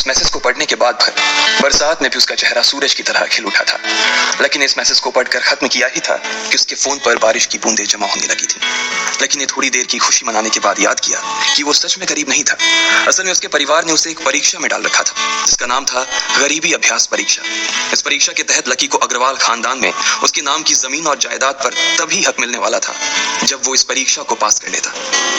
उस मैसेज को पढ़ने के बाद बरसात में भी उसका चेहरा सूरज की तरह खिल उठा था। लेकिन इस मैसेज को पढ़कर खत्म किया ही था कि उसके फोन पर बारिश की बूंदें जमा होने लगी थी। लेकिन ये थोड़ी देर की खुशी मनाने के बाद याद किया कि वो सच में गरीब नहीं था। असल में उसके परिवार ने उसे एक परीक्षा में डाल रखा था जिसका नाम था गरीबी अभ्यास परीक्षा। इस परीक्षा के तहत लकी को अग्रवाल खानदान में उसके नाम की जमीन और जायदाद पर तभी हक मिलने वाला था जब वो इस परीक्षा को पास कर लेता।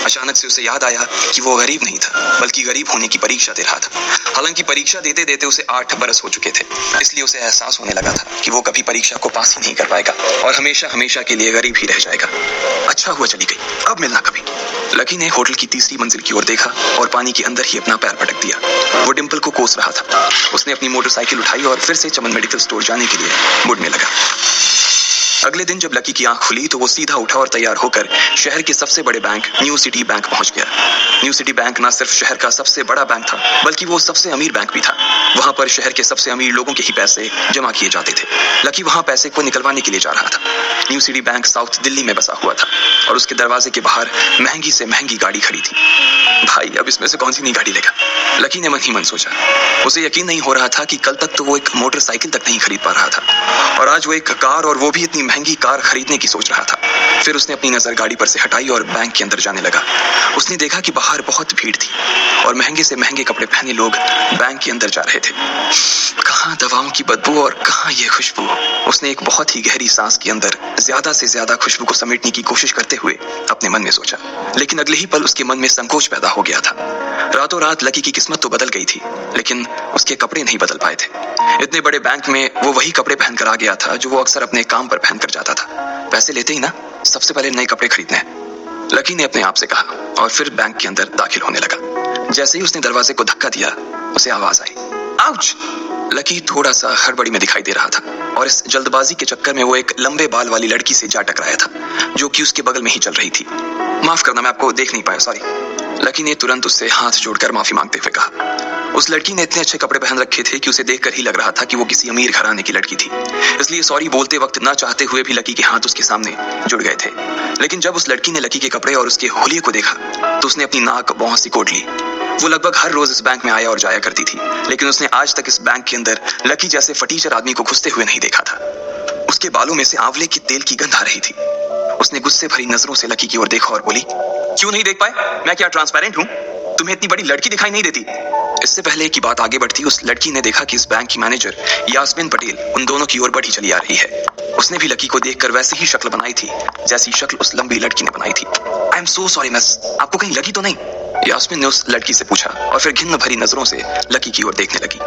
अचानक से उसे याद आया कि वो गरीब नहीं था बल्कि गरीब होने की परीक्षा दे रहा था। हालांकि परीक्षा देते देते उसे 8 बरस हो चुके थे, इसलिए उसे एहसास होने लगा था कि वो कभी परीक्षा को पास ही नहीं कर पाएगा और हमेशा हमेशा के लिए गरीब ही रह जाएगा। अच्छा हुआ चली गई, अब मिलना कभी। लकी ने होटल की तीसरी मंजिल की ओर देखा और पानी के अंदर ही अपना पैर पटक दिया। वो डिंपल को कोस रहा था। उसने अपनी मोटरसाइकिल उठाई और फिर से चमन मेडिकल स्टोर जाने के लिए मुड़ने लगा। अगले दिन जब लकी की आंख खुली तो वो सीधा उठा और तैयार होकर शहर के सबसे बड़े बैंक न्यू सिटी बैंक पहुंच गया। न्यू सिटी बैंक न सिर्फ शहर का सबसे बड़ा बैंक था बल्कि वो सबसे अमीर बैंक भी था। वहां पर शहर के सबसे अमीर लोगों के ही पैसे जमा किए जाते थे। लकी वहां पैसे को निकलवाने के लिए जा रहा था। New city bank south Delhi में बसा हुआ था और उसके दरवाजे के बाहर महंगी से महंगी गाड़ी खड़ी थी। भाई अब इसमें से कौन सी नई गाड़ी लेगा, लकी ने मन ही मन सोचा। उसे यकीन नहीं हो रहा था कि कल तक तो वो एक मोटरसाइकिल तक नहीं खरीद पा रहा था और आज वो एक कार और वो भी इतनी महंगी कार खरीदने की सोच रहा था। फिर उसने अपनी नजर गाड़ी पर से हटाई और बैंक के अंदर जाने लगा। उसने देखा कि बाहर बहुत भीड़ थी और महंगे से महंगे कपड़े पहने लोग बैंक के अंदर जा रहे थे। कहाँ दवाओं की बदबू और कहाँ ये खुशबू। उसने एक बहुत ही गहरी सांस के अंदर ज्यादा से ज्यादा खुशबू को समेटने की कोशिश करते हुए अपने मन में सोचा, लेकिन अगले ही पल उसके मन में संकोच पैदा हो गया था। रातों रात लकी की किस्मत तो बदल गई थी लेकिन उसके कपड़े नहीं बदल पाए थे। इतने बड़े बैंक में वो वही कपड़े पहनकर आ गया था जो वो अक्सर अपने काम पर पहनकर जाता था। पैसे लेते ही ना सबसे पहले नए कपड़े खरीदने हैं, लकी ने अपने आप से कहा और फिर बैंक के अंदर दाखिल होने लगा। जैसे ही उसने दरवाजे को धक्का दिया उसे आवाज आई, आउच। लकी थोड़ा सा हड़बड़ी में दिखाई दे रहा था और इस जल्दबाजी के चक्कर में वो एक लंबे बाल वाली लड़की से जा टकराया था जो कि उसके बगल में ही चल रही थी। माफ करना, मैं आपको देख नहीं पाया, सॉरी। लकी ने तुरंत उससे हाथ जोड़कर माफी मांगते हुए कहा। उस लड़की ने इतने अच्छे कपड़े पहन रखे थे कि उसे देखकर ही लग रहा था कि वो किसी अमीर घराने की लड़की थी, इसलिए सॉरी बोलते वक्त ना चाहते हुए भी लकी के हाथ उसके सामने जुड़ गए थे। लेकिन जब उस लड़की ने लकी के कपड़े और उसके होलिये को देखा तो उसने अपनी नाक बहुत सी कोट ली। वो लगभग हर रोज इस बैंक में आया और जाया करती थी लेकिन उसने आज तक इस बैंक के अंदर लकी जैसे फटीचर आदमी को घुसते हुए नहीं देखा था। उसके बालों में से आंवले की तेल की गंध आ रही थी। उसने गुस्से भरी नजरों से लकी की ओर देखा और बोली, क्यों नहीं देख पाए? मैं क्या ट्रांसपेरेंट हूँ? तुम्हें इतनी बड़ी लड़की दिखाई नहीं देती? इससे पहले कि बात आगे बढ़ती उस लड़की ने देखा कि इस बैंक की मैनेजर यास्मीन पटेल उन दोनों की ओर बढ़ी चली आ रही है। उसने भी लकी को देखकर वैसी ही शक्ल बनाई थी जैसी शक्ल उस लंबी लड़की ने बनाई थी। I am so sorry miss, आपको कहीं लगी तो नहीं? यास्मीन ने उस लड़की से पूछा और फिर घिन्न भरी नजरों से लकी की ओर देखने लगी।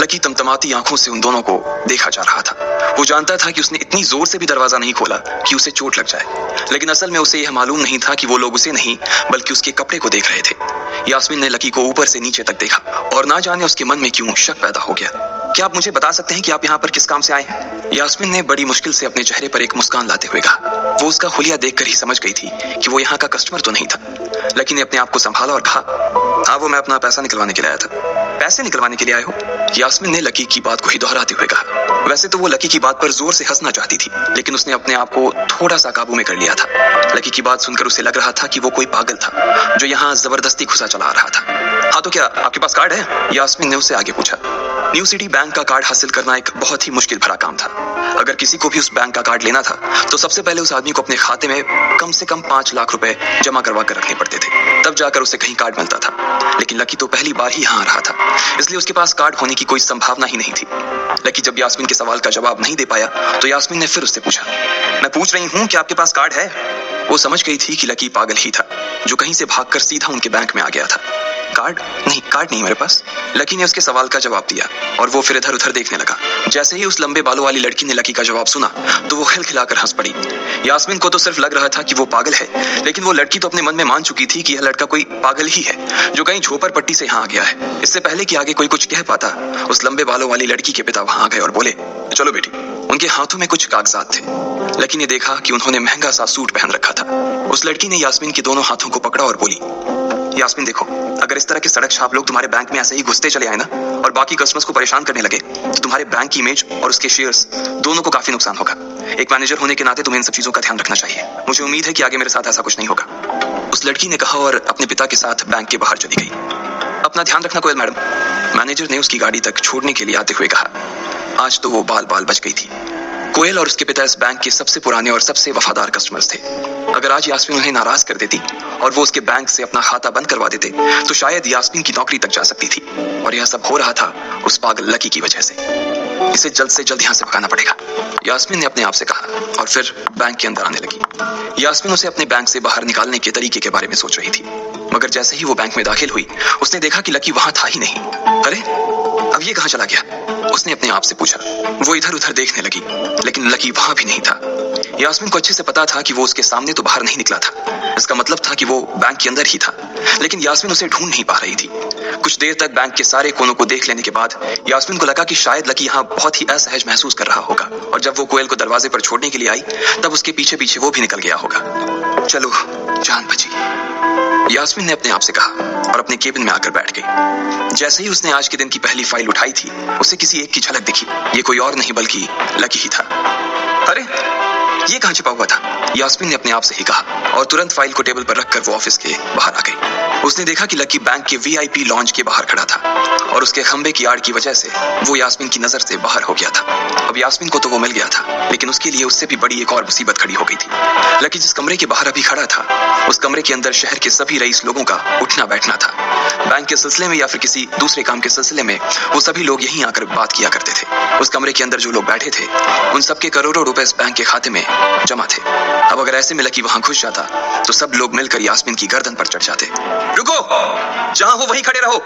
लकी तमतमाती आंखों से उन दोनों को देखा जा रहा था। वो जानता था कि उसने इतनी जोर से भी दरवाजा नहीं खोला कि उसे चोट लग जाए, लेकिन असल में उसे यह मालूम नहीं था कि वो लोग उसे नहीं बल्कि उसके कपड़े को देख रहे थे। यास्मीन ने लकी को ऊपर से नीचे तक देखा और ना जाने उसके मन में क्यों शक पैदा हो गया। क्या आप मुझे बता सकते हैं कि आप यहाँ पर किस काम से आए हैं? यास्मीन ने बड़ी मुश्किल से अपने चेहरे पर एक मुस्कान लाते हुए कहा। वो उसका हुलिया देखकर ही समझ गई थी कि वो यहाँ का कस्टमर तो नहीं था, लेकिन अपने आप को संभाला और कहा, हाँ वो मैं अपना पैसा निकलवाने के लिए आया था। पैसे निकलवाने के लिए आए हो? यास्मीन ने लकी की बात को ही दोहराते हुए कहा। वैसे तो वो लकी की बात पर जोर से हंसना चाहती थी लेकिन उसने अपने आप को थोड़ा सा काबू में कर लिया था। लकी की बात सुनकर उसे लग रहा था कि वो कोई पागल था जो यहाँ जबरदस्ती घुसा चला रहा था। हाँ तो क्या आपके पास कार्ड है? यास्मीन ने उससे आगे पूछा। न्यू सिटी बैंक का कार्ड हासिल करना एक बहुत ही मुश्किल भरा काम था। अगर किसी को भी उस बैंक का कार्ड लेना था तो सबसे पहले उस आदमी को अपने खाते में कम से कम 5 लाख रुपए जमा करवा कर रखने पड़ते थे, तब जाकर उसे कहीं कार्ड मिलता था। लेकिन लकी तो पहली बार ही यहाँ आ रहा था, इसलिए उसके पास कार्ड होने की कोई संभावना ही नहीं थी। लकी जब यास्मीन के सवाल का जवाब नहीं दे पाया तो यास्मीन ने फिर उससे पूछा, मैं पूछ रही हूँ कि आपके पास कार्ड है? वो समझ गई थी कि लकी पागल ही था जो कहीं से भागकर सीधा उनके बैंक में आ गया था। कार्ड नहीं मेरे पास। लकी ने उसके सवाल का जवाब दिया और वो फिर इधर उधर देखने लगा। जैसे ही उस लंबे बालों वाली लड़की ने लकी का जवाब सुना तो वो खिलखिलाकर हंस पड़ी। यास्मीन को तो सिर्फ लग रहा था कि वो पागल है, लेकिन वो लड़की तो अपने मन में मान चुकी थी कि यह लड़का कोई पागल ही है जो कहीं झोपड़पट्टी से यहाँ आ गया है। इससे पहले कि आगे कोई कुछ कह पाता उस लंबे बालों वाली लड़की के पिता वहां आ गए और बोले, चलो बेटी। उनके हाथों में कुछ कागजात थे। लकी ने देखा कि उन्होंने महंगा सा सूट पहन रखा था। उस लड़की ने यास्मीन के दोनों हाथों को पकड़ा और बोली, यास्मीन देखो, अगर इस तरह के सड़क छाप लोग तुम्हारे बैंक में ऐसे ही घुसते चले आए ना और बाकी कस्टमर्स को परेशान करने लगे तो तुम्हारे बैंक की इमेज और उसके शेयर्स दोनों को काफी नुकसान होगा। एक मैनेजर होने के नाते तुम्हें इन सब चीजों का ध्यान रखना चाहिए। मुझे उम्मीद है कि आगे मेरे साथ ऐसा कुछ नहीं होगा। उस लड़की ने कहा और अपने पिता के साथ बैंक के बाहर चली गई। अपना ध्यान रखना कोयल मैडम। मैनेजर ने उसकी गाड़ी तक छोड़ने के लिए आते हुए कहा। आज तो वो बाल बाल बच गई थी। कोयल और उसके पिता इस बैंक के सबसे पुराने और सबसे वफादार कस्टमर्स थे। अगर आज यास्मीन उन्हें नाराज कर देती और वो उसके बैंक से अपना खाता बंद करवा देते तो शायद यास्मीन की नौकरी तक जा सकती थी। और यह सब हो रहा था उस पागल लकी की वजह से। इसे जल्द से जल्द यहाँ से भगाना पड़ेगा, यास्मीन ने अपने आप से कहा और फिर बैंक के अंदर आने लगी। यास्मीन उसे अपने बैंक से बाहर निकालने के तरीके के बारे में सोच रही थी, मगर जैसे ही वो बैंक में दाखिल हुई उसने देखा कि लकी वहां था ही नहीं। अरे अब ये कहां चला गया, उसने अपने आप से पूछा। वो इधर उधर देखने लगी लेकिन लकी वहां भी नहीं था। यास्मीन को अच्छे से पता था कि वो उसके सामने तो बाहर नहीं निकला था, इसका मतलब था कि वो बैंक के अंदर ही था, लेकिन यास्मीन उसे ढूंढ नहीं पा रही थी। कुछ देर तक बैंक के सारे कोनों को देख लेने के बाद यास्मीन को लगा कि शायद लकी यहाँ बहुत ही असहज महसूस कर रहा होगा, और जब वो कोयल को दरवाजे पर छोड़ने के लिए आई तब उसके पीछे पीछे वो भी निकल गया होगा। चलो जान बची, यास्मीन ने अपने आप से कहा और अपने केबिन में आकर बैठ गई। जैसे ही उसने आज के दिन की पहली फाइल उठाई थी उसे किसी एक की झलक दिखी। ये कोई और नहीं बल्कि लकी ही था। अरे ये कहां छिपा हुआ था, यास्मीन ने अपने आप से ही कहा और तुरंत फाइल को टेबल पर रखकर वो ऑफिस के बाहर आ गई। उसने देखा कि लकी बैंक के वीआईपी लॉन्ज के बाहर खड़ा था और उसके खंबे की आड़ की वजह से वो यास्मीन की नजर से बाहर हो गया था। अब यास्मीन को तो वो मिल गया था, लेकिन उसके लिए उससे भी बड़ी एक और मुसीबत खड़ी हो गई थी। लकी जिस कमरे के बाहर अभी खड़ा था उस कमरे के अंदर शहर के सभी रईस लोगों का उठना बैठना था। बैंक के सिलसिले में या फिर किसी दूसरे काम के सिलसिले में वो सभी लोग यहीं आकर बात किया करते थे। उस कमरे के अंदर जो लोग बैठे थे उन सबके करोड़ों रुपए इस बैंक के खाते में जमा थे। अब अगर ऐसे में लकी वहां घुस जाता तो सब लोग मिलकर यास्मीन की गर्दन पर चढ़ जाते। रुको, जहां हो वहीं खड़े रहो,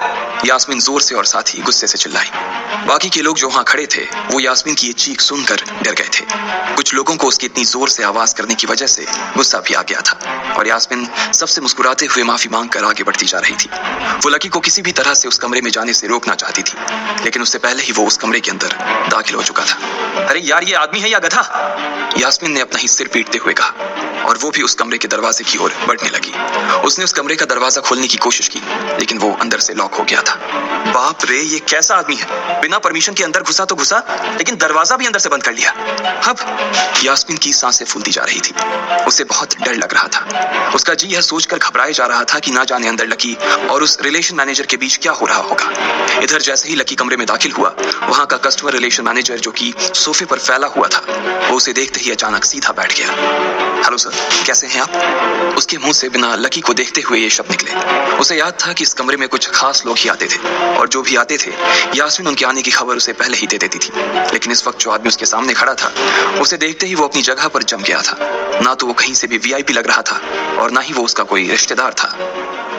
यास्मीन जोर से और साथ ही गुस्से से चिल्लाई। बाकी के लोग जो वहां खड़े थे वो यास्मीन की ये चीख सुनकर डर गए थे। कुछ लोगों को उसकी इतनी जोर से आवाज करने की वजह से गुस्सा भी आ गया था और यास्मीन सबसे मुस्कुराते हुए माफी मांगकर आगे बढ़ती जा रही थी। वो लकी को किसी भी तरह से उस कमरे में जाने से रोकना चाहती थी, लेकिन उससे पहले ही वो उस कमरे के अंदर दाखिल हो चुका था। अरे यार, ये आदमी है या गधा, यास्मीन ने अपना ही सिर पीटते हुए कहा और वो भी उस कमरे के दरवाजे की ओर बढ़ने लगी। उसने उस कमरे का दरवाजा खोलने की कोशिश की लेकिन वो अंदर से लॉक हो गया था। बाप रे, ये कैसा आदमी है, बिना परमिशन के अंदर घुसा तो घुसा लेकिन दरवाजा भी अंदर से बंद कर लिया। अब यास्मीन की सांसें फूलती जा रही थी, उसे बहुत डर लग रहा था। उसका जी यह सोचकर घबराए जा रहा था कि ना जाने अंदर लकी और उस रिलेशन मैनेजर के बीच क्या हो रहा होगा। इधर जैसे ही लकी कमरे में दाखिल हुआ वहां का कस्टमर रिलेशन मैनेजर जो कि सोफे पर फैला हुआ था वो उसे देखते ही अचानक सीधा बैठ गया। हेलो सर, कैसे हैं आप? उसके मुंह से बिना लकी को देखते हुए ये शब्द निकले। उसे याद था कि इस कमरे में कुछ खास लोग ही आते थे और जो भी आते थे यास्मीन उनके आने की खबर उसे पहले ही दे देती थी, लेकिन इस वक्त जो आदमी उसके सामने खड़ा था उसे देखते ही वो अपनी जगह पर जम गया था। ना तो वो कहीं से भी वीआईपी लग रहा था और ना ही वो उसका कोई रिश्तेदार था।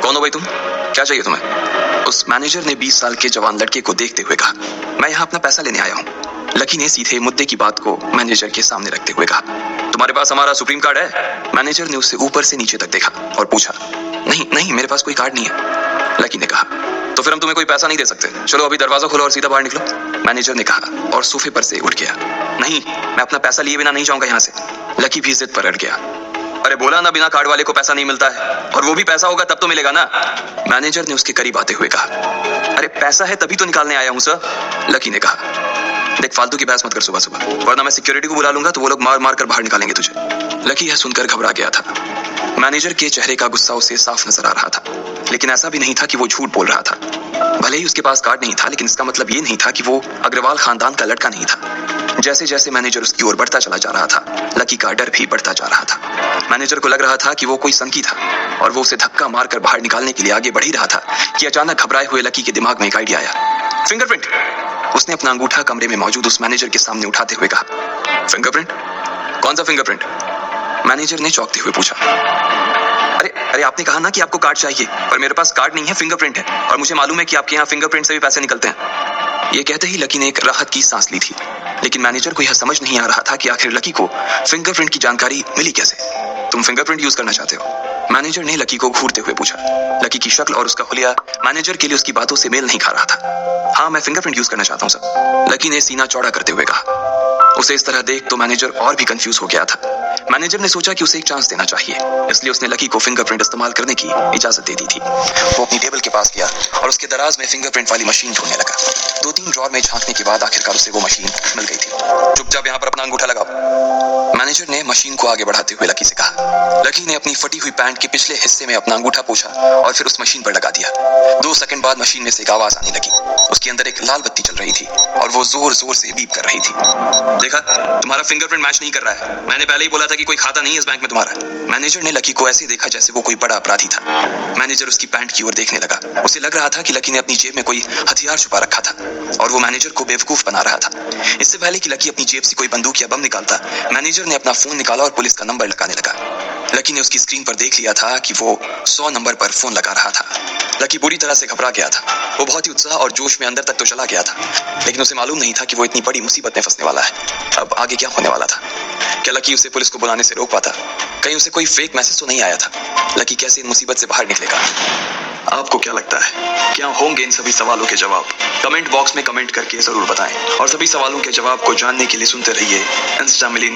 कौन हो भाई तुम, क्या चाहिए तुम्हें? उस मैनेजर ने 20 साल के जवान लड़के को देखते हुए कहा। मैं यहाँ अपना पैसा लेने आया हूँ, लकी ने सीधे मुद्दे की बात को मैनेजर के सामने रखते हुए कहा। तुम्हारे पास हमारा सुप्रीम कार्ड है? मैनेजर ने उससे ऊपर से नीचे तक देखा और पूछा। नहीं नहीं, मेरे पास कोई कार्ड नहीं है, लकी ने कहा। तो फिर हम तुम्हें कोई पैसा नहीं दे सकते, चलो अभी दरवाजा खोलो और सीधा बाहर निकलो, मैनेजर ने कहा और सोफे पर से उठ गया। नहीं, मैं अपना पैसा लिए बिना नहीं जाऊंगा यहाँ से, लकी भी जिद पर अड़ गया। अरे बोला ना, बिना कार्ड वाले को पैसा नहीं मिलता है, और वो भी पैसा होगा तब तो मिलेगा ना, मैनेजर ने उसके करीब आते हुए कहा। अरे पैसा है तभी तो निकालने आया हूँ सर, लकी ने कहा। देख, फालतू की बहस मत कर सुबह सुबह, वरना मैं सिक्योरिटी को बुला लूंगा तो वो लोग मार मार कर बाहर निकालेंगे तुझे। लकी यह सुनकर घबरा गया था। मैनेजर के चेहरे का गुस्सा उसे साफ नजर आ रहा था, लेकिन ऐसा भी नहीं था कि वो झूठ बोल रहा था। भले ही उसके पास कार्ड नहीं था, लेकिन इसका मतलब ये नहीं था कि वो अग्रवाल खानदान का लड़का नहीं था। जैसे जैसे मैनेजर उसकी ओर बढ़ता चला जा रहा था लकी का डर भी बढ़ता जा रहा था। मैनेजर को लग रहा था कि वो कोई संकी था और वो उसे धक्का मारकर बाहर निकालने के लिए आगे बढ़ ही रहा था कि अचानक घबराए हुए लकी के दिमाग में एक आइडिया आया। फिंगरप्रिंट, उसने अपना अंगूठा कमरे में मौजूद उस मैनेजर के सामने उठाते हुए कहा। फिंगरप्रिंट? कौन सा फिंगरप्रिंट? मैनेजर ने चौंकते हुए पूछा। अरे अरे, आपने कहा ना कि आपको कार्ड चाहिए, पर मेरे पास कार्ड नहीं है, फिंगरप्रिंट है, और मुझे मालूम है कि आपके यहाँ फिंगरप्रिंट से भी पैसे निकलते हैं। ये कहते ही लकी ने एक राहत की सांस ली थी, लेकिन मैनेजर को यह समझ नहीं आ रहा था कि आखिर लकी को फिंगरप्रिंट की जानकारी मिली कैसे। तुम फिंगरप्रिंट यूज करना चाहते हो? मैनेजर ने लकी को घूरते हुए पूछा। लकी की शक्ल और उसका हुलिया मैनेजर के लिए उसकी बातों से मेल नहीं खा रहा था। हाँ, मैं फिंगरप्रिंट यूज करना चाहता हूँ सर, लकी ने सीना चौड़ा करते हुए कहा। उसे इस तरह देख तो मैनेजर और भी कंफ्यूज हो गया था। मैनेजर ने सोचा कि उसे एक चांस देना चाहिए, इसलिए उसने लकी को फिंगरप्रिंट इस्तेमाल करने की इजाजत दे दी थी। वो अपनी टेबल के पास गया और उसके दराज में फिंगरप्रिंट वाली मशीन ढूंढने लगा। 2-3 ड्रॉर में झांकने के बाद आखिरकार उसे वो मशीन मिल गई थी। चुपचाप यहाँ पर अपना अंगूठा लगाओ। मैनेजर ने मशीन को आगे बढ़ाते हुए लकी से कहा। लकी ने अपनी फटी हुई पैंट के पिछले हिस्से में अपना अंगूठा पोंछा और फिर उस मशीन पर लगा दिया। 2 सेकंड बाद मशीन में से एक आवाज आने लगी। उसके अंदर एक लाल बत्ती चल रही थी और वो जोर जोर से बीप कर रही थी। देखा, तुम्हारा फिंगरप्रिंट मैच नहीं कर रहा है। मैंने पहले ही बोला था कि कोई खाता नहीं है इस बैंक में तुम्हारा। मैनेजर ने लकी को ऐसे देखा जैसे वो कोई बड़ा अपराधी था। मैनेजर उसकी पैंट की ओर देखने लगा। उसे लग रहा था कि लकी ने अपनी जेब में कोई हथियार छुपा रखा था और वो मैनेजर को बेवकूफ बना रहा था। इससे पहले कि लकी अपनी जेब से कोई बंदूक या बम निकालता, मैनेजर ने अपना फोन निकाला और पुलिस का नंबर लगाने लगा। लकी ने उसकी स्क्रीन पर देख लिया था कि वो 100 नंबर पर फोन लगा रहा था। लकी बुरी तरह से घबरा गया था। वो बहुत ही उत्साह और जोश में अंदर तक तो चला गया था, लेकिन उसे मालूम नहीं था कि वो इतनी बड़ी मुसीबत में फंसने वाला है। अब आगे क्या होने वाला था? क्या लकी उसे पुलिस को बुलाने से रोक पाता? कहीं उसे कोई फेक मैसेज तो नहीं आया था? लकी कैसे इन मुसीबत से बाहर निकलेगा? आपको क्या लगता है, क्या होंगे इन सभी सवालों के जवाब? कमेंट बॉक्स में कमेंट करके जरूर बताएं और सभी सवालों के जवाब को जानने के लिए सुनते रहिए इंस्टा मिलेनियम।